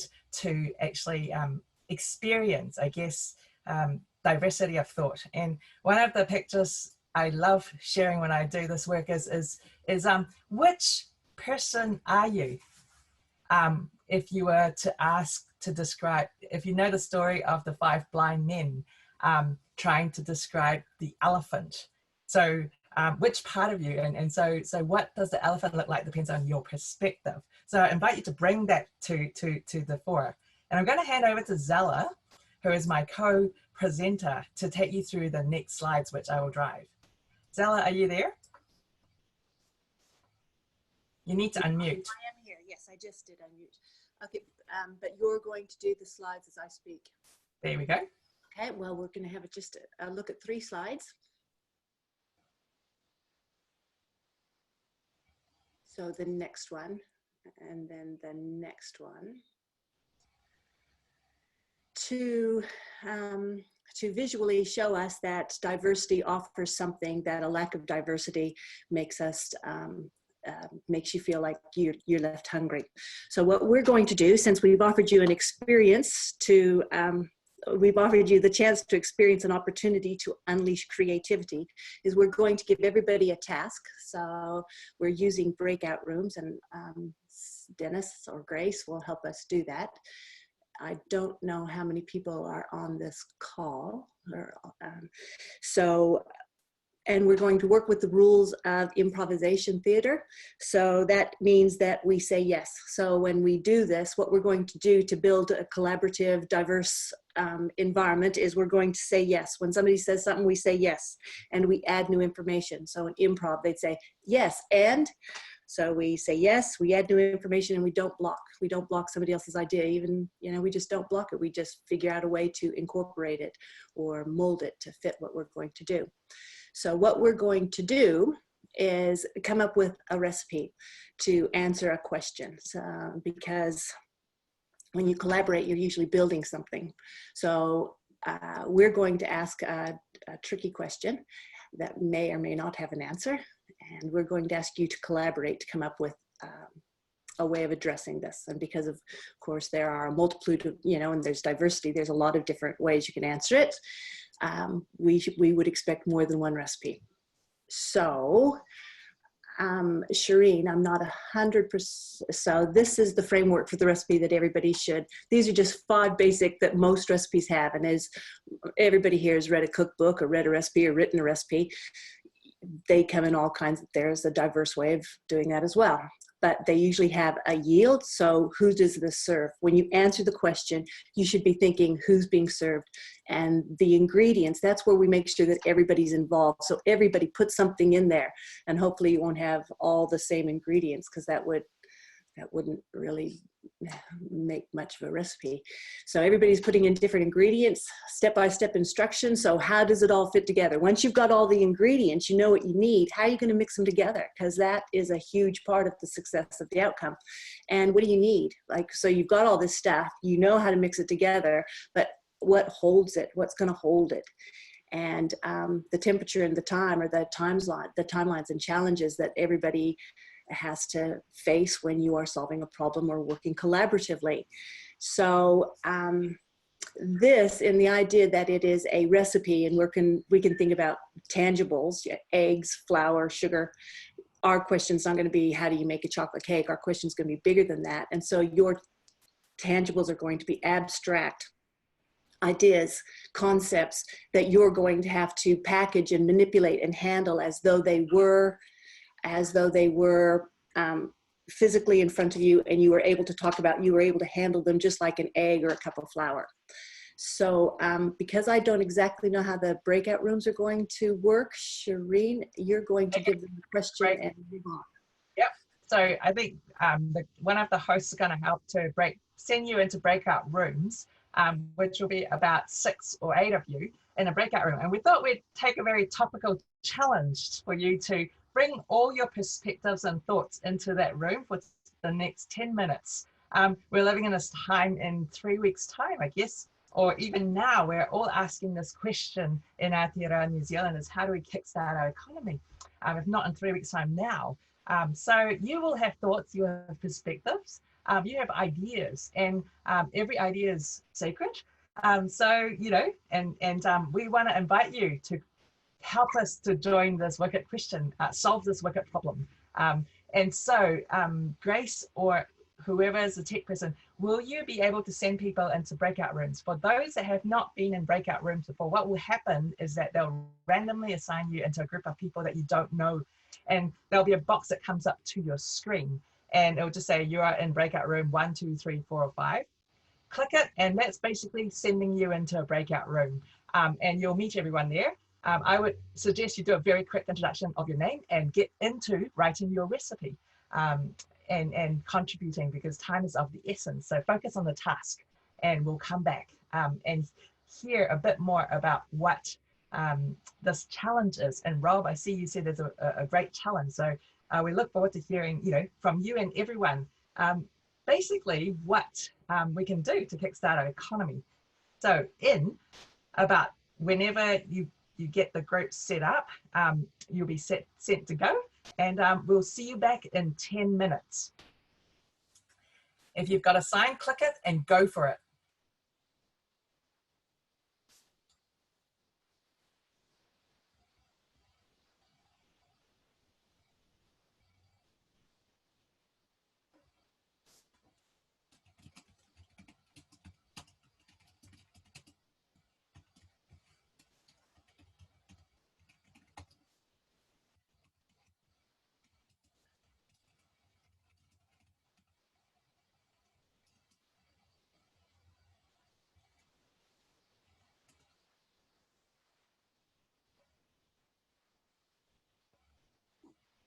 and to actually experience, I guess, diversity of thought. And one of the pictures I love sharing when I do this work is which person are you? If you were to ask to describe, if you know the story of the 5 blind men trying to describe the elephant. So which part of you, and so what does the elephant look like depends on your perspective. So I invite you to bring that to the fore. And I'm going to hand over to Zella, who is my co-presenter, to take you through the next slides, which I will drive. Zella, are you there? You need to unmute. I am here. Yes, I just did unmute. Okay, but you're going to do the slides as I speak. There we go. Okay, well, we're going to have just a look at 3 slides. So the next one, and then the next one. To visually show us that diversity offers something that a lack of diversity makes us makes you feel like you're left hungry. So what we're going to do, since we've offered you an experience to we've offered you the chance to experience an opportunity to unleash creativity, is we're going to give everybody a task. So we're using breakout rooms, and Dennis or Grace will help us do that. I don't know how many people are on this call. And we're going to work with the rules of improvisation theater. So that means that we say yes. So when we do this, what we're going to do to build a collaborative, diverse environment is we're going to say yes. When somebody says something, we say yes, and we add new information. So in improv, they'd say yes, and so we say yes, we add new information, and we don't block. We don't block somebody else's idea. Even, you know, we just don't block it. We just figure out a way to incorporate it or mold it to fit what we're going to do. So what we're going to do is come up with a recipe to answer a question. So, because when you collaborate, you're usually building something. So we're going to ask a tricky question that may or may not have an answer. And we're going to ask you to collaborate to come up with a way of addressing this. And because of course there are a multitude of, you know, and there's diversity, there's a lot of different ways you can answer it. We would expect more than one recipe. So Shireen, I'm not 100%, so this is the framework for the recipe that everybody should, these are just 5 basic that most recipes have. And as everybody here has read a cookbook or read a recipe or written a recipe, they come in all kinds, there's a diverse way of doing that as well. But they usually have a yield. So who does this serve? When you answer the question, you should be thinking who's being served and the ingredients. That's where we make sure that everybody's involved. So everybody puts something in there, and hopefully you won't have all the same ingredients, because that wouldn't really make much of a recipe. So everybody's putting in different ingredients, step-by-step instructions. So how does it all fit together? Once you've got all the ingredients, you know what you need, how are you going to mix them together? Because that is a huge part of the success of the outcome. And what do you need? Like, so you've got all this stuff, you know how to mix it together, but what holds it? What's going to hold it? And the temperature and the time, or the timelines and challenges that everybody has to face when you are solving a problem or working collaboratively. So this, in the idea that it is a recipe, and we can think about tangibles, eggs, flour, sugar. Our question's not going to be how do you make a chocolate cake? Our question's going to be bigger than that. And so your tangibles are going to be abstract ideas, concepts that you're going to have to package and manipulate and handle as though they were physically in front of you, and you were able to talk about, you were able to handle them just like an egg or a cup of flour. So because I don't exactly know how the breakout rooms are going to work, Shireen, you're going to give them the question and move on. Yep. So I think one of the hosts is going to help to send you into breakout rooms, which will be about 6 or 8 of you in a breakout room. And we thought we'd take a very topical challenge for you to bring all your perspectives and thoughts into that room for the next 10 minutes. We're living in this time in 3 weeks' time, I guess, or even now, we're all asking this question in Aotearoa, New Zealand, is how do we kickstart our economy? If not in 3 weeks' time now. So you will have thoughts, you have perspectives, you have ideas, and every idea is sacred. So, you know, and we want to invite you to help us to join this wicked question, solve this wicked problem. And so, Grace or whoever is the tech person, will you be able to send people into breakout rooms? For those that have not been in breakout rooms before, what will happen is that they'll randomly assign you into a group of people that you don't know. And there'll be a box that comes up to your screen, and it'll just say you are in breakout room 1, 2, 3, 4, or 5. Click it, and that's basically sending you into a breakout room, and you'll meet everyone there. I would suggest you do a very quick introduction of your name and get into writing your recipe, and contributing, because time is of the essence. So focus on the task, and we'll come back and hear a bit more about what this challenge is. And Rob, I see you said there's a great challenge. So we look forward to hearing, you know, from you and everyone, basically what we can do to kickstart our economy. So in about whenever you get the group set up, you'll be sent to go, and we'll see you back in 10 minutes. If you've got a sign, click it and go for it.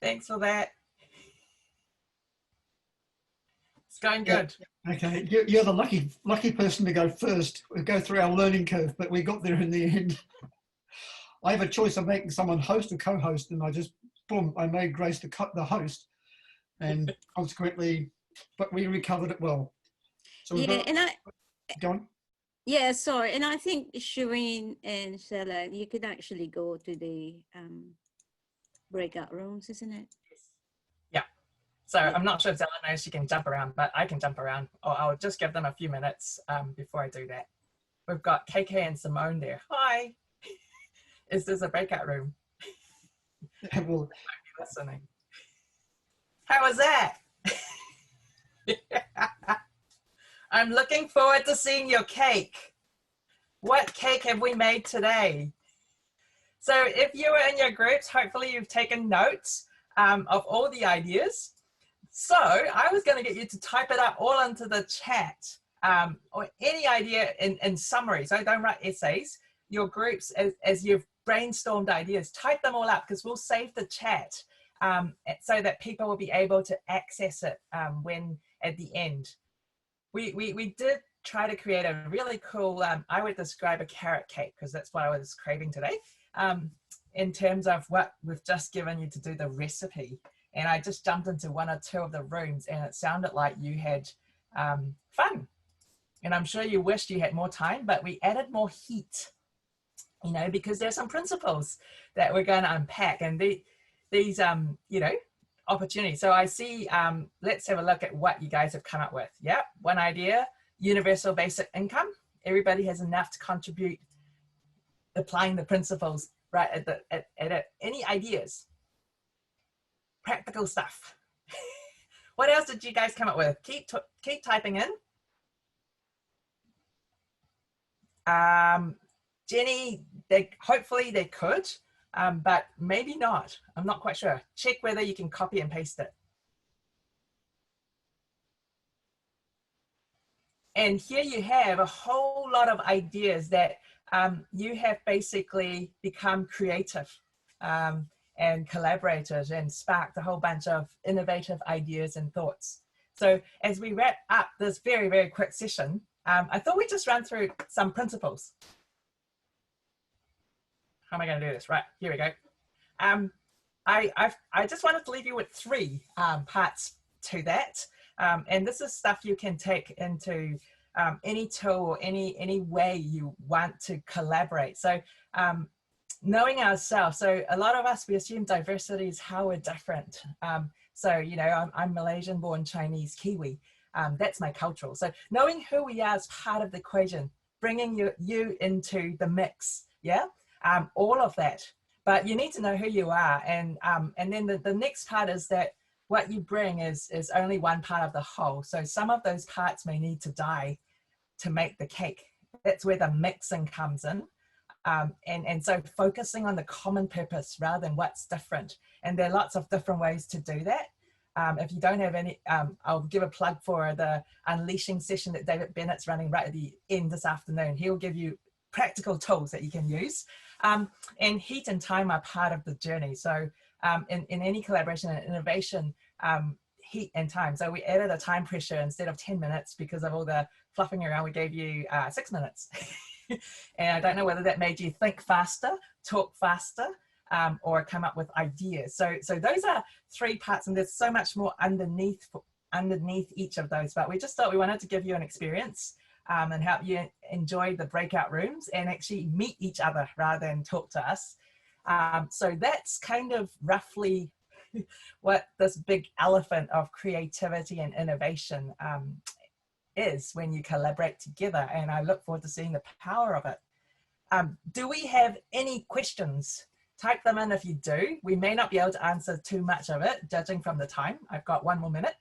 Thanks for that. It's going good. Yeah. Okay, you're the lucky person to go first. We go through our learning curve, but we got there in the end. I have a choice of making someone host or co-host, and I just, boom, I made Grace the host, and consequently, but we recovered it well. So yeah, and go on. Yeah, sorry, and I think Shireen and Zella, you could actually go to the breakout rooms, isn't it? Yeah. So I'm not sure if Zella knows she can jump around, but I can jump around. Or I'll just give them a few minutes before I do that. We've got KK and Simone there. Hi. Is this a breakout room? Well, Listening. How was that? I'm looking forward to seeing your cake. What cake have we made today? So if you were in your groups, hopefully you've taken notes of all the ideas. So I was going to get you to type it up all into the chat, or any idea in summary. So don't write essays. Your groups, as you've brainstormed ideas, type them all up, because we'll save the chat so that people will be able to access it when at the end. We did try to create a really cool, I would describe a carrot cake, because that's what I was craving today, in terms of what we've just given you to do the recipe. And I just jumped into 1 or 2 of the rooms, and it sounded like you had fun. And I'm sure you wished you had more time, but we added more heat, you know, because there's some principles that we're going to unpack, and these you know, opportunities. So I see, let's have a look at what you guys have come up with. Yep, one idea, universal basic income. Everybody has enough to contribute, applying the principles right at any ideas? Practical stuff. What else did you guys come up with? Keep typing in. Jenny, hopefully they could, but maybe not. I'm not quite sure. Check whether you can copy and paste it. And here you have a whole lot of ideas that you have basically become creative and collaborated and sparked a whole bunch of innovative ideas and thoughts. So as we wrap up this very, very quick session, I thought we'd just run through some principles. How am I going to do this? Right, here we go. I just wanted to leave you with 3 parts to that. And this is stuff you can take into any tool or any way you want to collaborate. So knowing ourselves. So a lot of us, we assume diversity is how we're different. So, you know, I'm Malaysian born Chinese Kiwi. That's my cultural. So knowing who we are is part of the equation, bringing you into the mix, yeah, all of that. But you need to know who you are, and then the next part is that what you bring is only one part of the whole. So some of those parts may need to die to make the cake. That's where the mixing comes in. And so focusing on the common purpose rather than what's different. And there are lots of different ways to do that. If you don't have any, I'll give a plug for the unleashing session that David Bennett's running right at the end this afternoon. He'll give you practical tools that you can use. And heat and time are part of the journey. So in any collaboration and innovation, heat and time. So we added a time pressure instead of 10 minutes because of all the fluffing around. We gave you 6 minutes. And I don't know whether that made you think faster, talk faster, or come up with ideas. So those are 3 parts, and there's so much more underneath each of those. But we just thought we wanted to give you an experience and help you enjoy the breakout rooms and actually meet each other rather than talk to us. So that's kind of roughly what this big elephant of creativity and innovation is when you collaborate together. And I look forward to seeing the power of it. Do we have any questions? Type them in if you do. We may not be able to answer too much of it, judging from the time. I've got 1 more minute.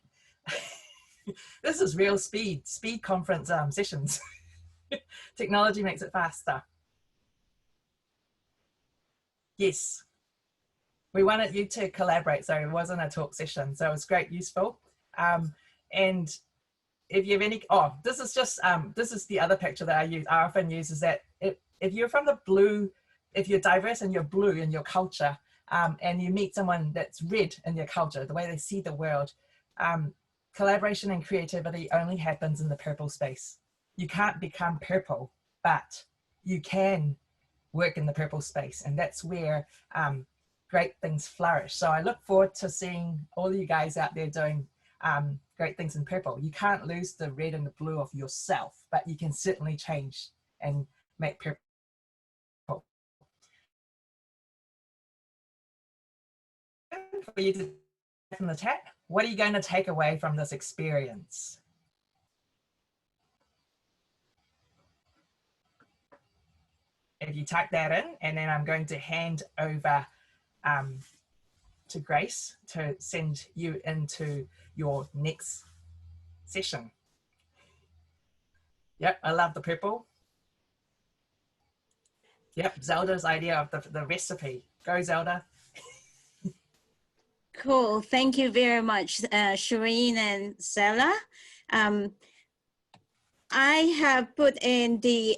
This is real speed conference sessions. Technology makes it faster. Yes. We wanted you to collaborate, so it wasn't a talk session. So it was great, useful. And if you have any, this is just, this is the other picture that I often use, is that if you're from the blue, if you're diverse and you're blue in your culture, and you meet someone that's red in their culture, the way they see the world, collaboration and creativity only happens in the purple space. You can't become purple, but you can work in the purple space, and that's where great things flourish. So I look forward to seeing all you guys out there doing great things in purple. You can't lose the red and the blue of yourself, but you can certainly change and make purple. For you to from the chat, what are you going to take away from this experience? If you type that in, and then I'm going to hand over to Grace to send you into your next session. Yep, I love the purple. Yep, Zelda's idea of the recipe. Go, Zelda. Cool. Thank you very much, Shireen and Zella. I have put in the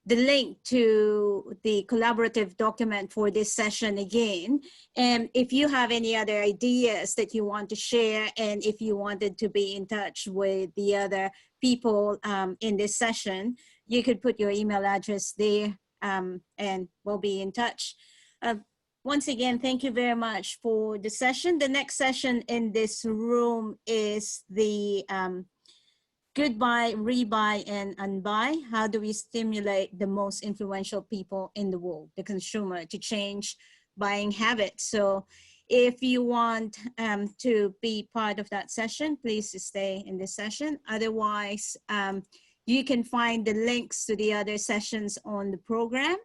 link to the collaborative document for this session again. And if you have any other ideas that you want to share, and if you wanted to be in touch with the other people in this session, you could put your email address there and we'll be in touch. Once again, thank you very much for the session. The next session in this room is the goodbye, rebuy, and unbuy. How do we stimulate the most influential people in the world, the consumer, to change buying habits? So if you want to be part of that session, please stay in this session. Otherwise, you can find the links to the other sessions on the program,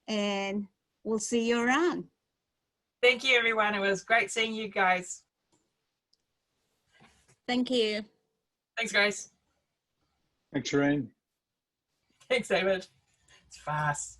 and we'll see you around. Thank you, everyone. It was great seeing you guys. Thank you. Thanks, Grace. Thanks, Shireen. Thanks, David. It's fast.